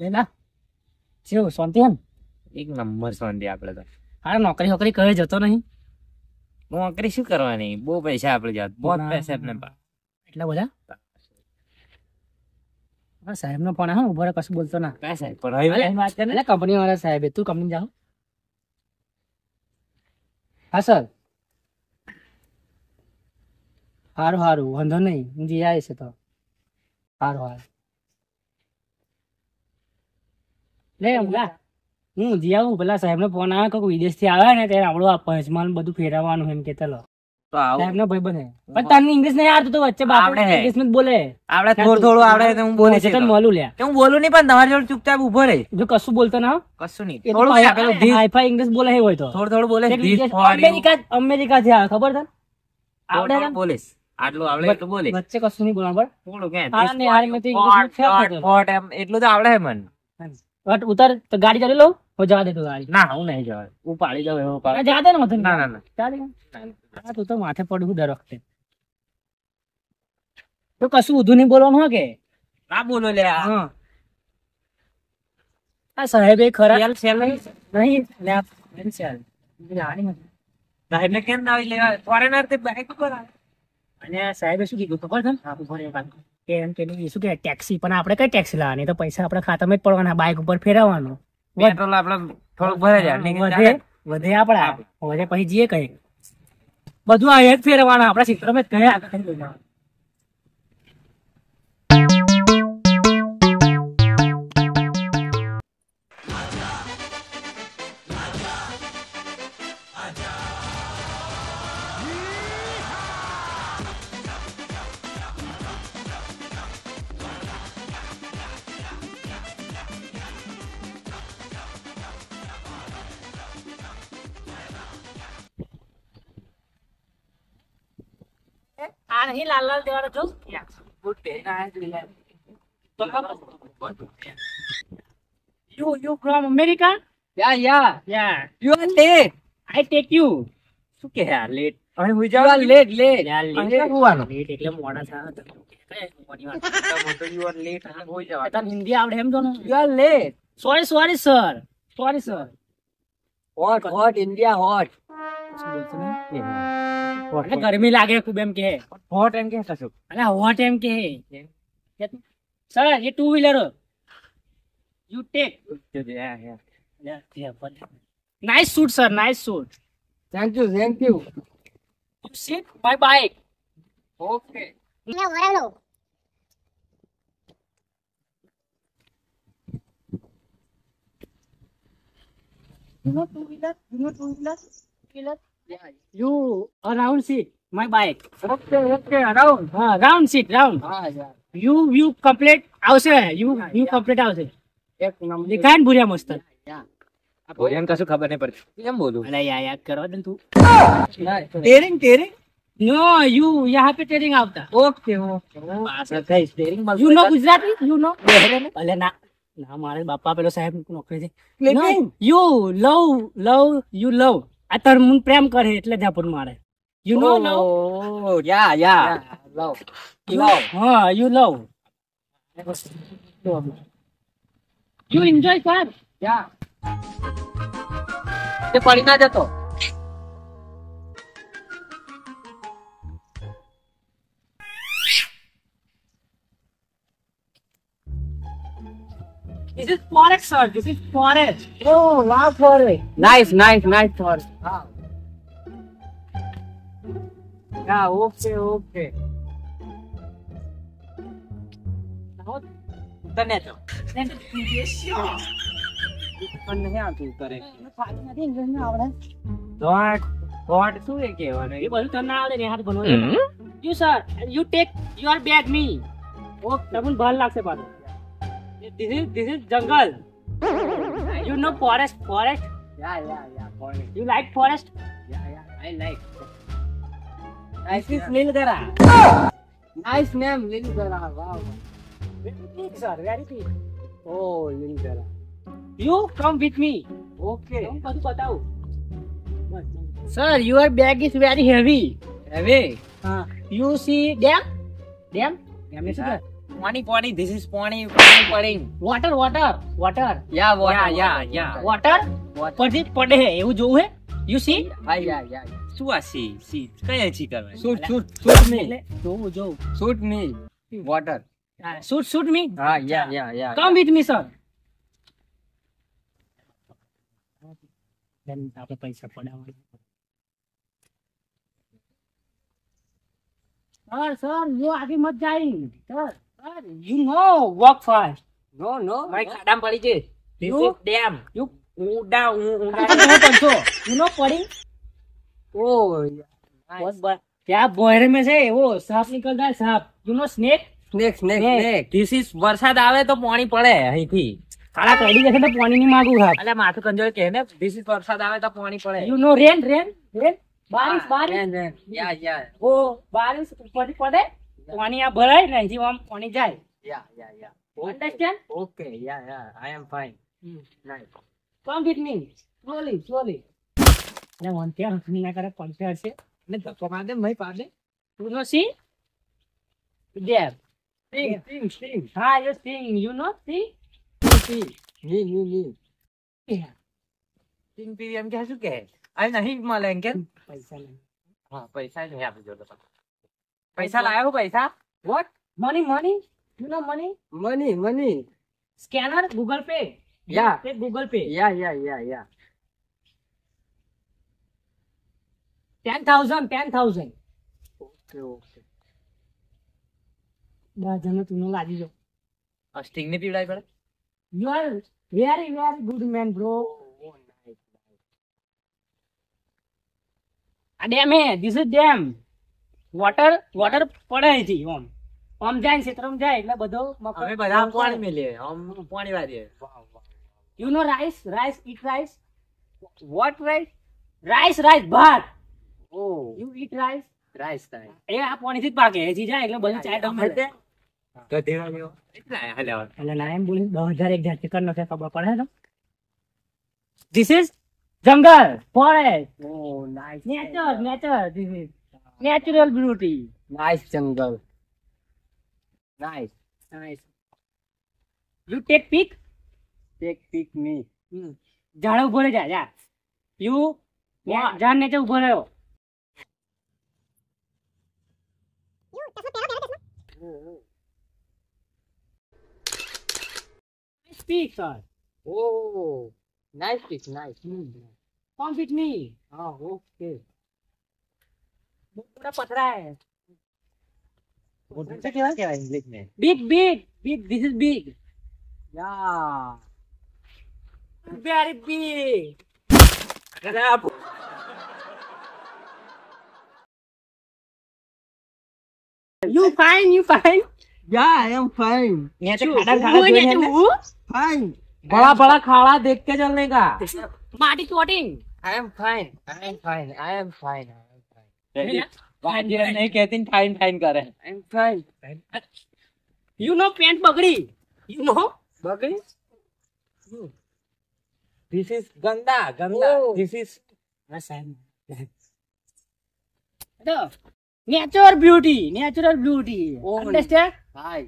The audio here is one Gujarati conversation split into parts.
લેલા જેવું શાંતિ હે ને? એક નંબર શાંતિ આપડે તો. અરે નોકરી કહે જતો નહીં. નોકરી શું કરવાની? બહુ પૈસા આપડે જાત. બહુ પૈસા આપને એટલા બધા? સાહેબ નો ફોન હા, ઉભો રહે, કશું બોલતો ના. કઈ સાહેબ પણ હવે વાત કરે એટલે કંપની વાળા સાહેબ, તું કંપની જાઓ. હા સર, સારું સારું, વાંધો નહીં, હું જઈ આવીશ તો. સારું સારું લે હું જી આવું. પેલા સાહેબ નો ફોન આવે, કોઈ વિદેશ થી આવે ને ત્યારે આપણું પંચમાલ બધું ફેરવવાનું એમ કે ચલો તો આવું સાહેબ નો ભાઈ બને. પણ તને ઇંગ્લિશ નહીં આવડતું તો વચ્ચે આવડે હે. ઇંગ્લિશ માં જ બોલે. આપડે થોડું આવડે તો હું બોલી તને મળું લ્યા. હું બોલું નહીં પણ તમારી જોડે ચૂપચાપ ઉભો રહે. જો કશું બોલતો ના કશું નહીં. એ તો થોડું આપેલું ધીસ હાઈફાઈ ઇંગ્લિશ બોલે હે હોય તો થોડું બોલે એક ધીસ વિદેશ ફોર યુ. અમેરિકા થી આવે ખબર તને? આવડે તને? બોલીશ આટલું આવડે એટલું બોલે. વચ્ચે કશું નહીં બોલવાનું થોડું કે હા ને હારી મેં તો ઇંગ્લિશ માં ફોટ એમ એટલું તો આવડે મન. ઉતાર તો ગાડી ચાલી લઉં હો જવા દે તું ગાડી. ના હું નહીં જવા. હું પાડી દઉં એવો પાડ. જવા દે ને મતલબ. ના ના ના ચાલે હા, તું તો માથે પડું દર વખતે તો કશું ઊંધું નહીં બોલવાનું હોય કે ના બોલો લે. હા આ સાહેબ એ ખરા સેલ નહીં નહીં લે આ સેલ ગાડી માં સાહેબ ને કેમ ના આવી લેવા? ફોરેનર તે બાઈક ઉપર આવે. અને સાહેબે શું કીધું ખબર છે ને? ઉભો રહે કાકા. કે એમ કે શું કે ટેક્સી, પણ આપણે કઈ ટેક્સી લાવવાની? તો પૈસા આપણે ખાતામાં જ પડવાના, બાઇક ઉપર ફેરવવાનું. પેટ્રોલ આપડે થોડુંક ભરે જાય. વધે આપડા વધે પછી જઈએ કઈ બધું આ એક ફેરવાના આપડા ક્ષેત્રમાં જ કયા આગળ થઈ જવાનું. આ નહીં લાલ લાલ દેવાના જો good day you from America? Yeah. You are late. I take you. શું કે યાર લેટ? હવે હું You are late. અહીંયા હોવાનું. Late એટલે મોડા થયા હતા. કઈ મોડી વાત. મોટો યુ આર લેટ અને હોઈ જવા. તને હિન્દી આવડે એમ તો ને? You are late. Sorry sir. Hot India hot. એટલે ગરમી લાગે ખૂબ એમ કે હોટ એમ કે કશું. અને હોટ એમ કે સર ये 2 wheeler you take. Nice suit sir, nice suit. Thank you You sit my bike. Okay. You know two wheeler? Yeah. You around seat my bike. Okay around. Round seat, round. હા યાર You complete આવશે. You complete આવશે. એક નંબર. દેખાય ને ભૂર્યા મસ્ત. ભોજન કશું ખબર નહીં પડતી કેમ બોલું? અરે યાદ કરવા દે ને તું. ટેરિંગ No, you यहाँ पे ट्रेनिंग આવતા. ઓકે સ્ટેરિંગ માં You know Gujarati? You know? અલે ના મારે બાપા પેલો સાહેબ નોકરી છે. No, you love આ તાર મન પ્રેમ કરે એટલે ઝાપડ મારે. You know love? યા લવ હા, you love. You enjoy car? યા તે પડી ના જતો. This is forest, sir. This is forest. Oh, wow, forest. Nice forest. Wow. Yeah, okay. Now, internet. પણ નહીં આવતું કરે. ઇંગ્લિશ આવડે. હોટ શું એ કહેવાનું? એ બધું તને ના આવડે ને હાથ ભણવાનું. You sir, you take your bag me. તમને ભાર લાગશે પાછું. This is jungle. You know forest? Yeah, forest. You like forest? Yeah, I like. This is Lilgara. Nice name, Lilgara. Wow. Very big, sir. Very big. Oh, Lilgara. You come with me. Okay. હું બધું બતાવું. Sir, your bag is very heavy. Heavy. You see dam? Dam? એમને શું પાણી ધીસ ઇઝ પાણી વોટર વોટર વોટર યા વોટર પછી પડે એવું જોવું હે યુ સી શું આ સી કઈ સી કરવાની એટલે જોવું shoot me come with me sir આપણે પૈસા પડાવવા સર યો આगे मत जाइए sir you know walk fast મારી ખાડામાં પડી છે this You- is dam you ઊંડા you know पड़ी बहुत बड़ा क्या बोहरे में से वो सांप निकलता है सांप you know snake this is વરસાદ આવે તો પાણી પડે અહીંથી ખાડા પડી જશે તો પાણી ની માગું સાહેબ એટલે માથું કંજોળ કહે ને ધીસ ઇઝ વરસાદ આવે તો પાણી પડે you know rain બારિશ યા वो बारिश ऊपर पड़े पानी यहाँ भराय ને અહીંથી આમ પાણી જાય understand okay yeah I am fine come with me slowly ને વન ત્યાં ના કરે પંચર છે ને ધક્કો માર દે મય પાડે you know see there sing ha you sing you know see yeah. સિંગ પી એમ કે શું કે આ નહીં મળે એમ કે પૈસા નહીં હા પૈસા નહીં આપી જો તો પૈસા લાયો પૈસા what money you know money scanner google pay Yeah. google pay yeah 10,000 okay 10,000 તું લાગી જો આ સ્ટિંગ ને પીવડાવી પડે you are very good man bro આ ડેમ હે this is dam water પડે છે આમ જાય ક્ષેત્રમાં જાય એટલે બધો અમે બધા પાણી મેલીએ આમ પાણી વાળીએ you know rice eat rice what rice ભાત you eat rice રાઈસ થાય એ આ પાણીથી જ પાકે હજી જાય એટલે બધું ચાય ડમે તો દેવા જેવો એટલા હાલ્યા એટલે ના એમ બોલી 10,000 એક જાતિ કરનો છે ખબર પડે તો this is jungle forest nature this is natural beauty nice જંગલ nice you take pic take pic me ઝાડ ઉભો રહી જા you ઝાડ નીચે ઉભો રહ્યો speak sir ઓ nice pic nice come with me હા ઓકે पूरा पथरा है બોલતે કેવા કહેવાય ઇંગ્લિશ में big this is big yeah very big ખરાબ you fine yeah I am fine नीचे खाड़ा फाइन बड़ा बड़ा खाड़ा देख के चलने का माटी चोटिंग आई एम फाइन नहीं कहती फाइन करे I am fine you know paint बगड़ी you know बगड़ी दिस इज गंदा this is the natural beauty Oh, understand हाय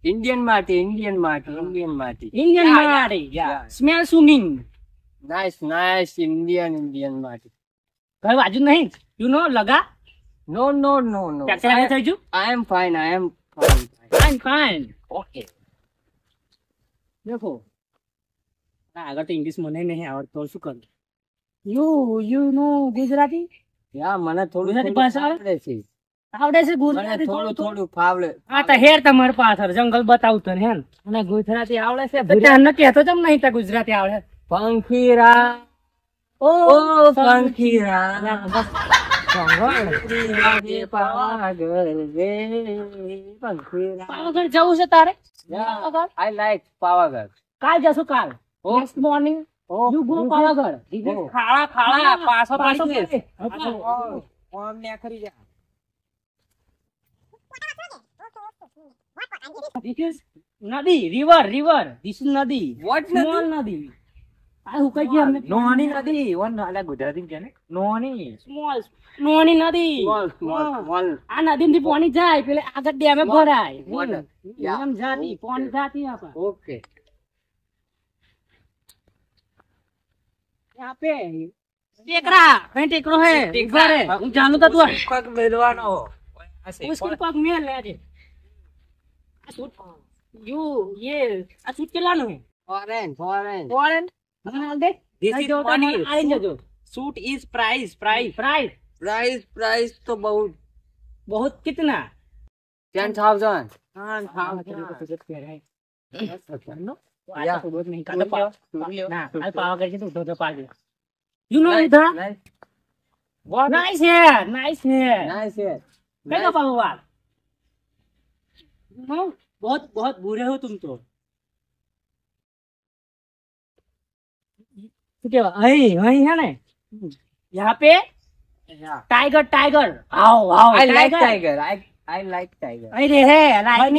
इंडियन माटी Indian Yeah, माटी yeah. smell singing nice Indian माटी घर बाजू नहीं you know लगा नो फ्रैक्चर आगे થઈ ગયું I am fine fine okay देखो આગળ તો ઇંગ્લિશ મને નહીં આવડતો શું કરું you know ગુજરાતી યા મને થોડું ગુજરાતી ભાષા આવડે છે આવડે છે મને ગુજરાતી થોડું ફાવડે હા તો હેર તમારે પાછળ જંગલ બતાવું તને હેન અને ગુજરાતી આવડે છે તો તને કહેતો ચમ નહીં તો ગુજરાતી આવડે પંખીરા ઓ ઓ પંખીરા પાવાગઢ જવું છે તારે પાવાગઢ આઈ લાઈક પાવાગઢ કાલ જશું કાલ next morning you go Pavagadh ખાડા પાછો પડી છે ઓમ ને ખરી જા This is નદી river this is નદી What small નદી આ હુકાઈ ગઈ અમને. નોની નદી વન આલા ગુજરાતી કે ને નોની સ્મોલ નોની નદી. આ નદીમાંથી પાણી જાય પેલે આગળ ડેમે ભરાય. એમ જાતી પાણી જાતી આપા. ઓકે यहाँ पे टेकरा है, टेकरो है ऊपर है. હું જાણું તો તું પગ મેલવાનો उसको पग में ले दे. આ સૂટ યુ ये આ સૂટ કેટલાનું है? ફોરેન હાલ દે. This is money. આઈ જજો. Suit is price price price price तो बहुत बहुत कितना? 10,000 You know it, huh? Nice hair, nice hair. कैसा पाओ बात? बहुत बहुत बुरे हो तुम तो. क्या वही वही है ना यहाँ पे टाइगर टाइगर आओ आओ I like tiger. I like tiger. अरे है like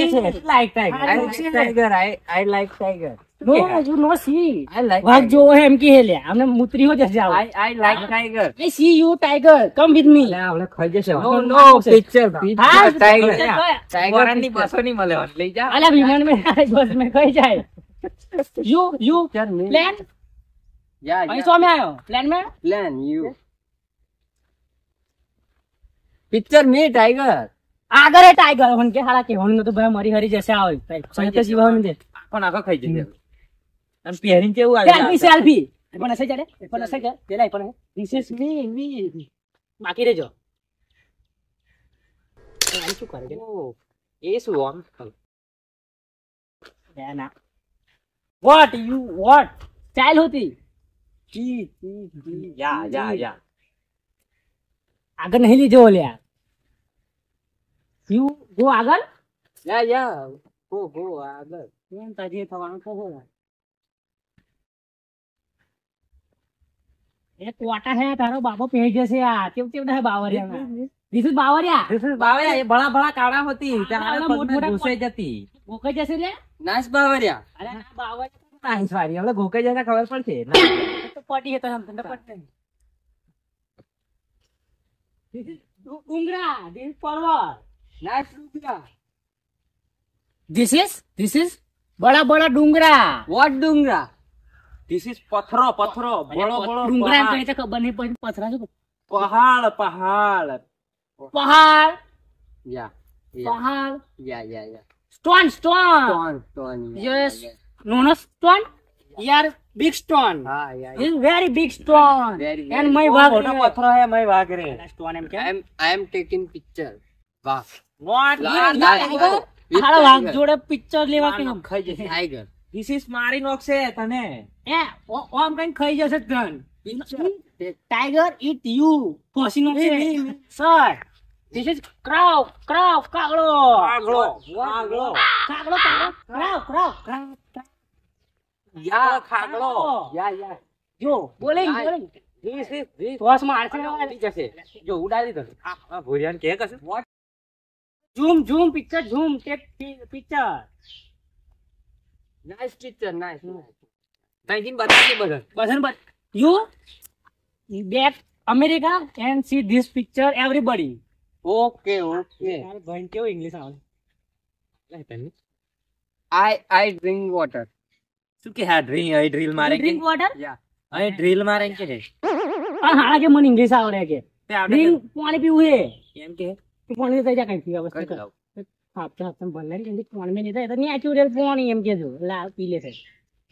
like tiger. I like tiger. I like tiger. No you know see I like भाग tiger. जो है एम की है ले हमने मुतरी हो जैसे जाओ. I like tiger. I see you tiger come with me. આપણે ખાઈ જશે. No picture tiger. tiger ની બસો ની મળે લઈ જા. अरे विमान में बस में कहीं जाए. you प्लान या અહીં સો में आयो प्लान में plan you. picture me tiger. Agar है टाइगर होन के हारा के होन तो भाई मरी हरी जैसे आओ सही तो जीवा में दे પણ આખો ખાઈ જશે. અને પહેરીને કેવું सेल्फी सेल्फी પણ અસે ચાલે પણ અસે કે પેલા પણ this is me બાકી રહેજો. આ શું કરે છે? એ શું આમ ना what you what स्टाइल होती યા યા યા आगर नहीं लीजो ले you go Agar yeah yeah go આગળ એમ તાજે થવાનું તો હોય. એ કોટા હે તારો બાપો પહેરી જશે આ કેમ કેમ હે બાવરિયા ધીસ ઇઝ બાવરિયા બાવરિયા એ ભલા ભલા કાળા હોતી તારા તારા મોટ પગમાં મોટા ઘૂસાઈ જતી. ગોકાઈ જશે લે. નાઈસ બાવરિયા અરે ના બાવરિયા નાઈસ વાળી હવે ઘોકાઈ જાય ખબર પડશે. તો પડી હે તો હમ તને પડ ડુંગરા ધીસ પર્વત નાઈસ ડુંગરા. this is बड़ा बड़ा Doongra. Vote Dungra? This is પથરો પથરો બળો બળો डूंगरा कहीं तो खबर नहीं पड़ी पथरा जो પહાડ પહાડ पहाड़ યા पहाड़ યા યા યા stone stone stone yes no no stone यार big stone હા યા this is very big stone Very, and very. my બહુ भाग મોટો પથરો હે મય વાઘ રે. stone એમ કે I am taking picture. વાહ what tiger. હાલો ભાગ જોડે પિક્ચર લેવા કે ખાઈ જશે tiger. This is મારી નોકશે તને. એ ઓમ કઈ ખાઈ જશે ધન टाइगर eat you પસીનો છે સર this is crow કાગડો આગળો આગળો કાગડો crow યા ખાગડો યા યા જો બોલે This is this ટોસ મારશે ઉડી જશે. જો ઉડાડી દો. આ ભોરિયાન કે કશે what zoom picture zoom take picture nice picture nice. તઈથી બતાવી બદલ બસન but you back America and see this picture everybody. Okay okay. તારે ભાઈ કેવું ઇંગ્લિશ આવે લે તને I drink water. શું કે હા ડ્રીલ મારે કે drink water યા અહીં ડ્રીલ મારે કે છે પણ હાલા કે મને ઇંગ્લિશ આવડે કે તે આપણે drink પાણી પીવું હે એમ કે તું પાણી થઈ જા કઈ પીવા બસ કઈ લાવ આપતા ભલે કે પાણી में नहीं था तो नेचुरल पानी एम के जो ला पी ले से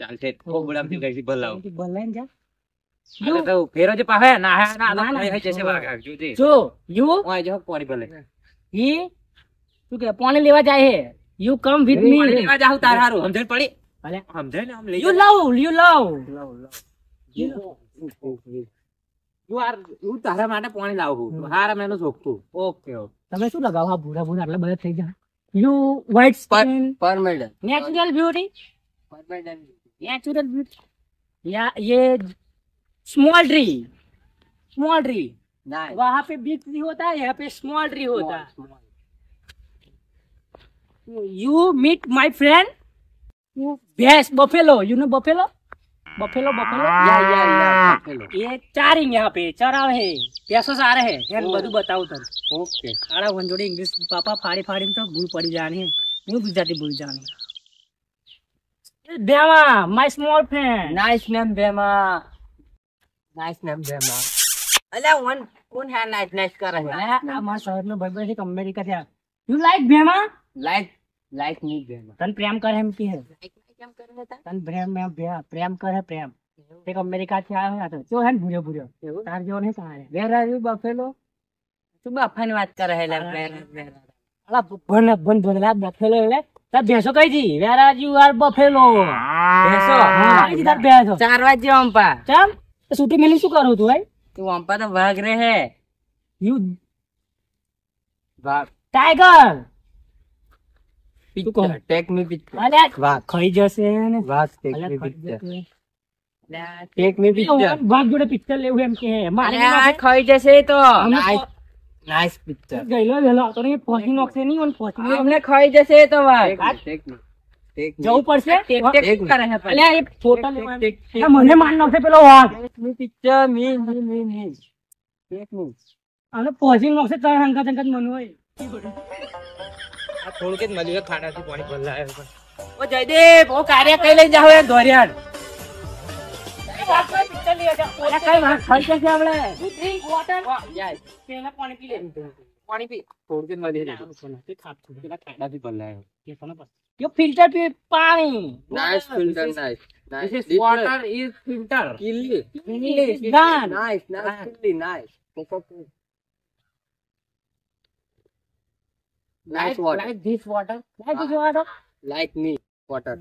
ચાલ છે કોબડામ થી કઈથી ભલાવ ભલે ને જા અરે તો ફેરો જે પાહે ના હે ના ના, ના હે જશે વાગ જોજે જો you ઓય જો પાણી ભલે he તું કે પાણી લેવા જાય હે you come with me પાણી લેવા જાવ તાર હારું સમજણ પડી ભલે સમજે ને આમ લઈ you love યુ આર હું તારા માટે પાણી લાવું હારા મેનો જોખતું ઓકે ઓકે તમે શું લગાવો આ ભૂરા ભૂરા આટલા બધા થઈ જાય you white skin પરમેડન natural beauty પરમેડન नेचुरल ब्यूटी या ये स्मॉल ट्री નાઈસ वहाँ पे बिग ट्री होता है यहाँ पे स्मॉल ट्री होता है you meet my friend भैंस buffalo you know buffalo buffalo buffalo या चलो ये चारिंग यहाँ पे चरावे है पैसो सारे है यार બધું બતાવું તને ओके આડા વંજોડી ઇંગ્લિશ પાપા ફાડી ફાડીને તો ભૂલ પડી જાની હું ગુજરાતી ભૂલ જાની બેમાં my small friend nice name बेमा अल्या वन कौन है नाइस नाइस कर रहे हैं આ મારા શહેરનો ભાઈ છે અમેરિકા થી યુ લાઈક બેમાં लाइक लाइक नहीं बेमा તને પ્રેમ કરે એમ કે હે लाइक क्या कर रहे था તને પ્રેમ કરે પ્રેમ એક અમેરિકા થી આવ્યો હતો જો હે ને ભૂર્યો ભૂર્યો તાર જેવો નહીં સારે वेर आर यू बफेलो तू बाफानी बात कर रहे है અલા ભન ભનલા બફેલો એટલે તાર ભેંસો કઈ જી where are you are buffalo ભેંસો? હા કઈ જી તાર ભેંસો 4 વાગે अंपा ચમ તો છૂટી મેલી શું કરું તું ભાઈ तू अंपा तो भाग रहे है યુ भाग tiger picture take me picture અલ્યા વાહ. ખાઈ જશે ને भाग टेक અલ્યા मी ખાઈ पिक्चर જશે. टेक मी पिक्चर ભાગ જોડે પિક્ચર લેવું એમ કે મારે अरे खाई जैसे तो हमने नाइस नाइस पिक्चर ગયેલો વહેલો આવતો નહીં પહોંચી નોખશે નહીં અને પહોંચી हमने खाई जैसे तो भाग टेक मी જવું પડશે टेक टेक कर रहे हैं અલ્યા એ ફોટો લેવા એમ. મને માર નાખશે પેલો વાઘ मी पिक्चर मी टेक मी અને પહોંચી નોખશે તાર હંકા હંકા મન હોય થોડું કે મળી ખાડાથી પાણી ભરલાય ઓ જયદેવ ઓ કાર્ય કઈ લઈ જાવ એ ધોરિયાડ પિક્ચર લઈ જા અલ્યા કઈ વાત ખાઈ જશે આપણે ડ્રિંક વોટર પેલા પાણી પી લે પાણી પી થોડું કે મળી તે ખાતું પેલા ખાઈ ખાડાથી ભરલાય કે કોને બસ યો ફિલ્ટર પી પાણી nice filter nice This is water is filter. કિલ્લી ગાન નાઇસ નાઇસ કિલ્લી nice nice water like this water like this water like me water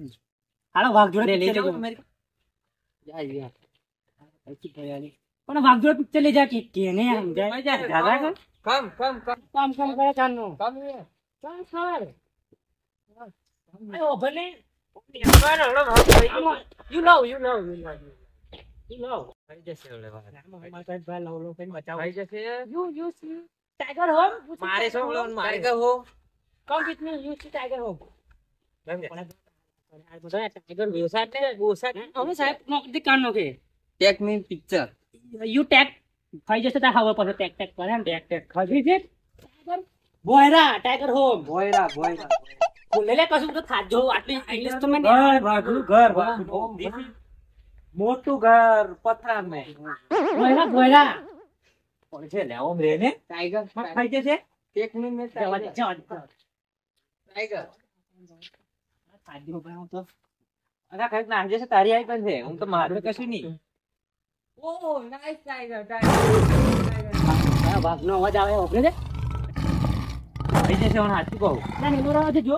હાલો વાઘ જોડે લઈ picture જાઓ લેજો. જા જા પણ વાઘ જોડે પિક્ચર લઈ જા કે ને આમ જાય દાદા કમ કમ કામ કરે ચાલનું કમ ચાલ સર આયો ભલે you know ખાઈ જશે ઓલે વાત મારા ભાઈ લવ કઈ બચાવો ખાઈ જશે you see tiger home મારે શું બોલવાનું મારે કહો come with me you see tiger home tiger વ્યવસાય અમે સાહેબ નોકરી કામ નો કે tech me picture you tag ખાઈ જશે તા હવે પછી ટેક કરે એમ ટેક ખાઈ છે બોયરા tiger home ભોયરા લે કશું તો થાજો આટલી ઇંગ્લિશ તો મેં ઘર મોટું ઘર પથરા મે બોયરા કોણ છે લે ઓમ રે ને ટાઈગર ખાઈ જશે ટેક મી મે જવા દે ટાઈગર ખાજો ભાઈ હું તો અલા કઈક ના જશે તારી આઈ પણ છે હું તો મારું કશું નહીં ઓ નાઈસ ટાઈગર વાઘનો અવાજ આવે ઓપરે છે થઈ જશે હું સાચું કહું ના ને બોરા છે જો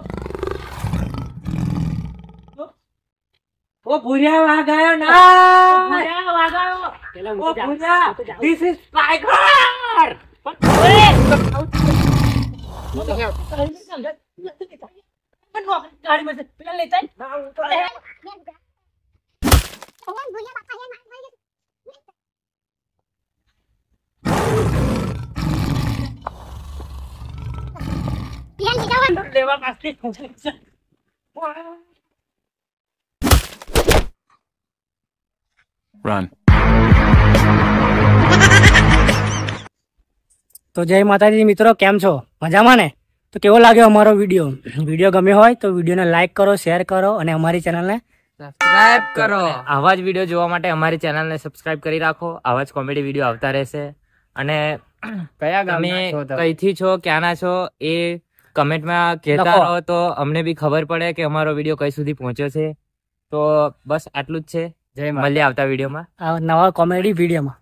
ઓ ભૂરિયા વાઘ આવ્યો ના વાગાયો પેલા ઓ ભૂરિયા ધીસ ઇઝ ટાઈગર ગાડી માં પેલા લેતા લેવા પાસથી Run. તો જય માતાજી મિત્રો, કેમ છો? મજામાં ને? તો કેવો લાગ્યો અમારો વિડીયો ગમ્યો હોય તો વિડીયોને લાઈક કરો, શેર કરો અને અમારી ચેનલને સબસ્ક્રાઇબ કરો. આવા જ વિડીયો જોવા માટે અમારી ચેનલને સબસ્ક્રાઇબ કરી રાખો. આવા જ કોમેડી વિડીયો આવતા રહેશે. અને કયા તમે ગામના છો તમે? કઈથી છો, ક્યાંના છો એ કમેન્ટમાં કહેતા લખો. રહો તો અમને બી ખબર પડે કે અમારો વિડીયો કઈ સુધી પહોંચ્યો છે. તો બસ આટલું જ છે. જય માતા. મળીએ આવતા વિડીયોમાં. નવા કોમેડી વિડીયોમાં.